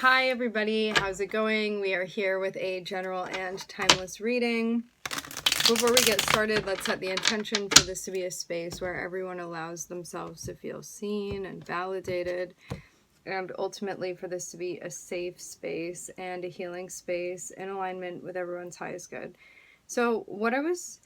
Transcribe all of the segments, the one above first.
Hi everybody, how's it going? We are here with a general and timeless reading. Before we get started, let's set the intention for this to be a space where everyone allows themselves to feel seen and validated, and ultimately for this to be a safe space and a healing space in alignment with everyone's highest good. So what I was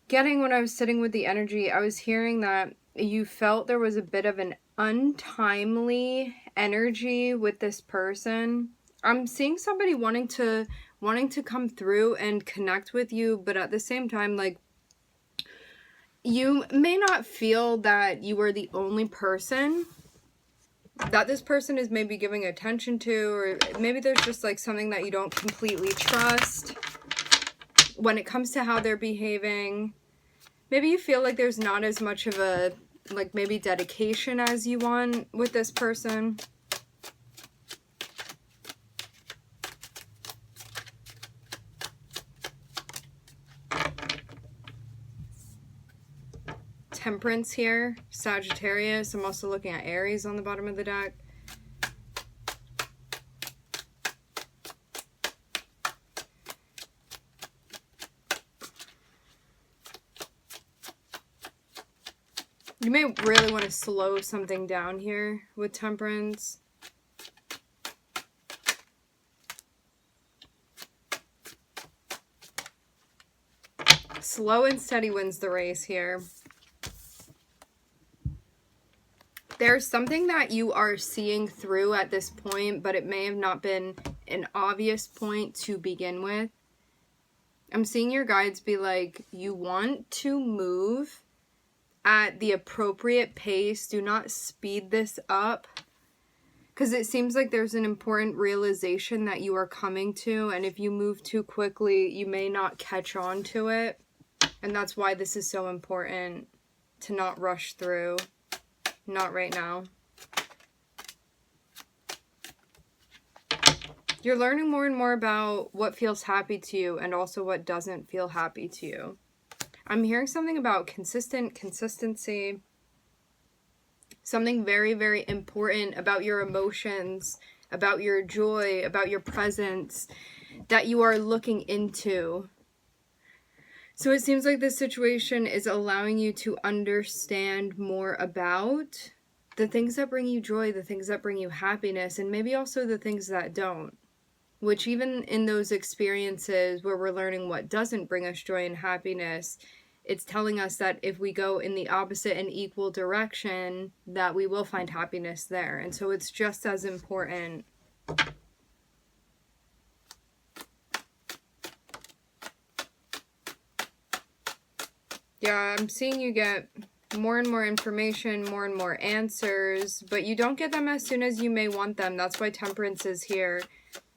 getting when I was sitting with the energy, I was hearing that you felt there was a bit of an untimely energy with this person. I'm seeing somebody wanting to come through and connect with you, but at the same time, like, you may not feel that you are the only person that this person is maybe giving attention to, or maybe there's just like something that you don't completely trust when it comes to how they're behaving. Maybe you feel like there's not as much of a, like, maybe dedication as you want with this person. Temperance here, Sagittarius. I'm also looking at Aries on the bottom of the deck. You may really want to slow something down here with Temperance. Slow and steady wins the race here. There's something that you are seeing through at this point, but it may have not been an obvious point to begin with. I'm seeing your guides be like, you want to move at the appropriate pace. Do not speed this up, because it seems like there's an important realization that you are coming to, and if you move too quickly, you may not catch on to it. And that's why this is so important to not rush through. Not right now. You're learning more and more about what feels happy to you and also what doesn't feel happy to you. I'm hearing something about consistency. Something very, very important about your emotions, about your joy, about your presence that you are looking into. So it seems like this situation is allowing you to understand more about the things that bring you joy, the things that bring you happiness, and maybe also the things that don't. Which even in those experiences where we're learning what doesn't bring us joy and happiness, it's telling us that if we go in the opposite and equal direction, that we will find happiness there. And so it's just as important. Yeah, I'm seeing you get more and more information, more and more answers, but you don't get them as soon as you may want them. That's why Temperance is here.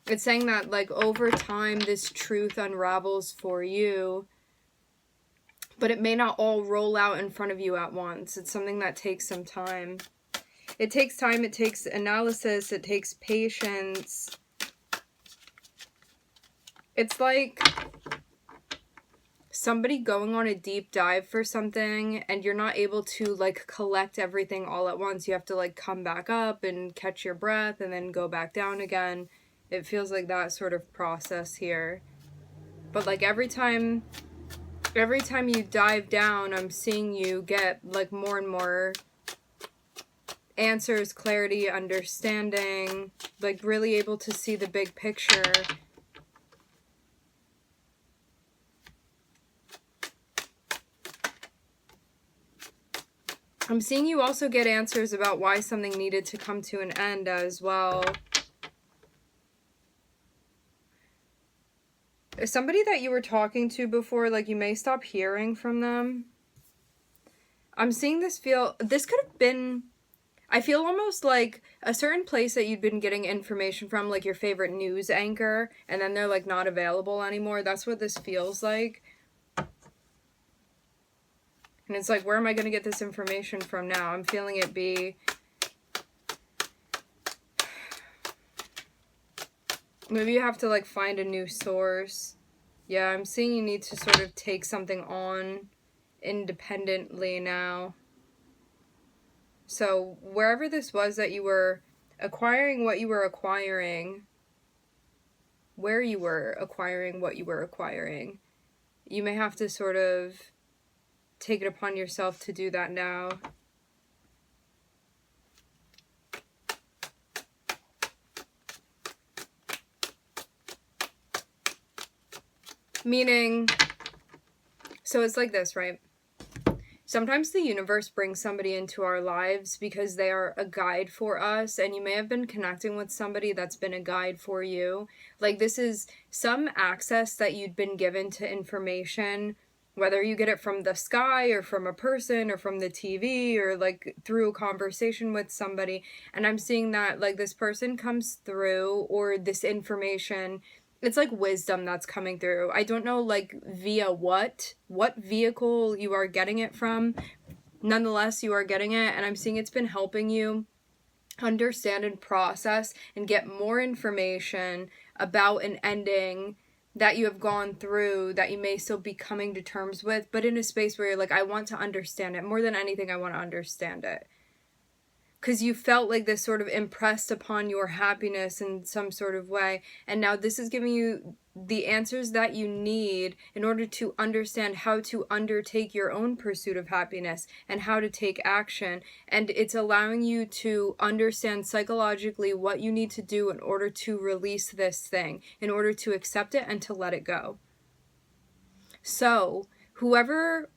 It's saying that, like, over time, this truth unravels for you, but it may not all roll out in front of you at once. It's something that takes some time. It takes time, it takes analysis, it takes patience. It's like somebody going on a deep dive for something and you're not able to, like, collect everything all at once. You have to, like, come back up and catch your breath and then go back down again. It feels like that sort of process here. But, like, every time you dive down, I'm seeing you get, like, more and more answers, clarity, understanding, like, really able to see the big picture. I'm seeing you also get answers about why something needed to come to an end as well. Is somebody that you were talking to before, like, you may stop hearing from them. I'm seeing this could have been, I feel almost like a certain place that you'd been getting information from, like your favorite news anchor, and then they're, like, not available anymore. That's what this feels like. And it's like, where am I going to get this information from now? I'm feeling it be, maybe you have to, like, find a new source. Yeah, I'm seeing you need to sort of take something on independently now. So wherever this was that you were acquiring what you were acquiring, where you were acquiring what you were acquiring. You may have to sort of take it upon yourself to do that now. Meaning, so it's like this, right? Sometimes the universe brings somebody into our lives because they are a guide for us, and you may have been connecting with somebody that's been a guide for you. Like, this is some access that you'd been given to information, whether you get it from the sky or from a person or from the TV or like through a conversation with somebody. And I'm seeing that like this person comes through, or this information, it's like wisdom that's coming through. I don't know like via what vehicle you are getting it from. Nonetheless, you are getting it, and I'm seeing it's been helping you understand and process and get more information about an ending that you have gone through that you may still be coming to terms with, but in a space where you're like, I want to understand it. More than anything, I want to understand it. Because you felt like this sort of impressed upon your happiness in some sort of way. And now this is giving you the answers that you need in order to understand how to undertake your own pursuit of happiness and how to take action. And it's allowing you to understand psychologically what you need to do in order to release this thing, in order to accept it and to let it go. So, whomever,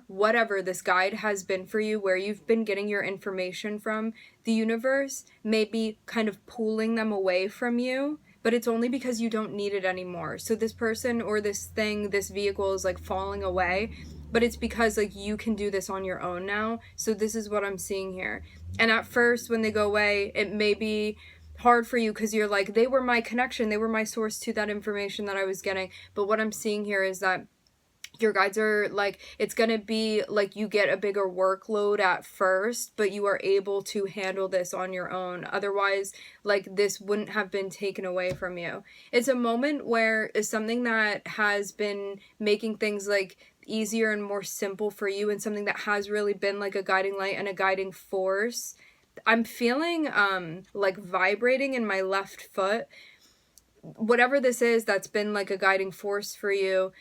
whatever this guide has been for you, where you've been getting your information from, the universe may be kind of pulling them away from you, but it's only because you don't need it anymore. So this person or this thing, this vehicle is like falling away, but it's because like you can do this on your own now. So this is what I'm seeing here. And at first when they go away, it may be hard for you because you're like, they were my connection, they were my source to that information that I was getting. But what I'm seeing here is that your guides are like, it's going to be like you get a bigger workload at first, but you are able to handle this on your own. Otherwise, like this wouldn't have been taken away from you. It's a moment where it's something that has been making things like easier and more simple for you, and something that has really been like a guiding light and a guiding force. I'm feeling like vibrating in my left foot. Whatever this is that's been like a guiding force for you,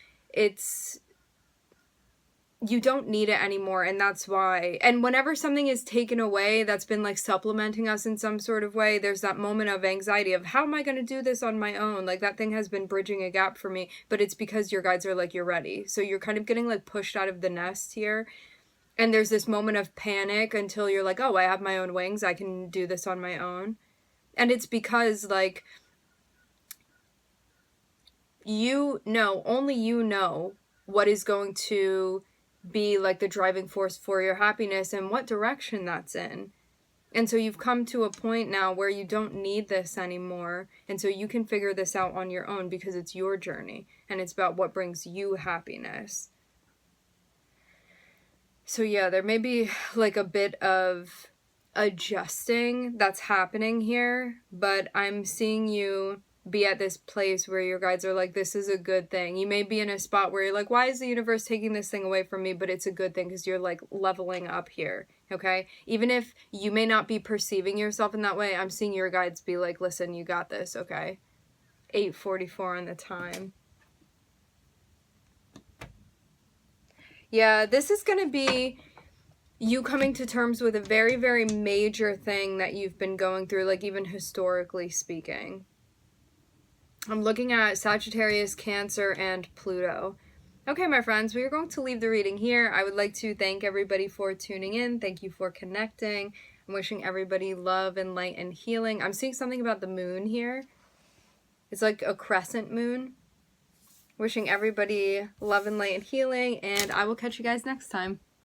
you don't need it anymore, and that's why. And whenever something is taken away that's been like supplementing us in some sort of way, there's that moment of anxiety of, how am I going to do this on my own? Like that thing has been bridging a gap for me, but it's because your guides are like, you're ready. So you're kind of getting like pushed out of the nest here. And there's this moment of panic until you're like, oh, I have my own wings, I can do this on my own. And it's because like, only you know what is going to be like the driving force for your happiness and what direction that's in. And so you've come to a point now where you don't need this anymore, and so you can figure this out on your own because it's your journey and it's about what brings you happiness. So yeah, there may be like a bit of adjusting that's happening here, but I'm seeing you be at this place where your guides are like, this is a good thing. You may be in a spot where you're like, why is the universe taking this thing away from me? But it's a good thing because you're like leveling up here, okay? Even if you may not be perceiving yourself in that way, I'm seeing your guides be like, listen, you got this, okay? 8:44 on the time. Yeah, this is going to be you coming to terms with a very, very major thing that you've been going through, like even historically speaking. I'm looking at Sagittarius, Cancer, and Pluto. Okay, my friends, we are going to leave the reading here. I would like to thank everybody for tuning in. Thank you for connecting. I'm wishing everybody love and light and healing. I'm seeing something about the moon here. It's like a crescent moon. Wishing everybody love and light and healing, and I will catch you guys next time.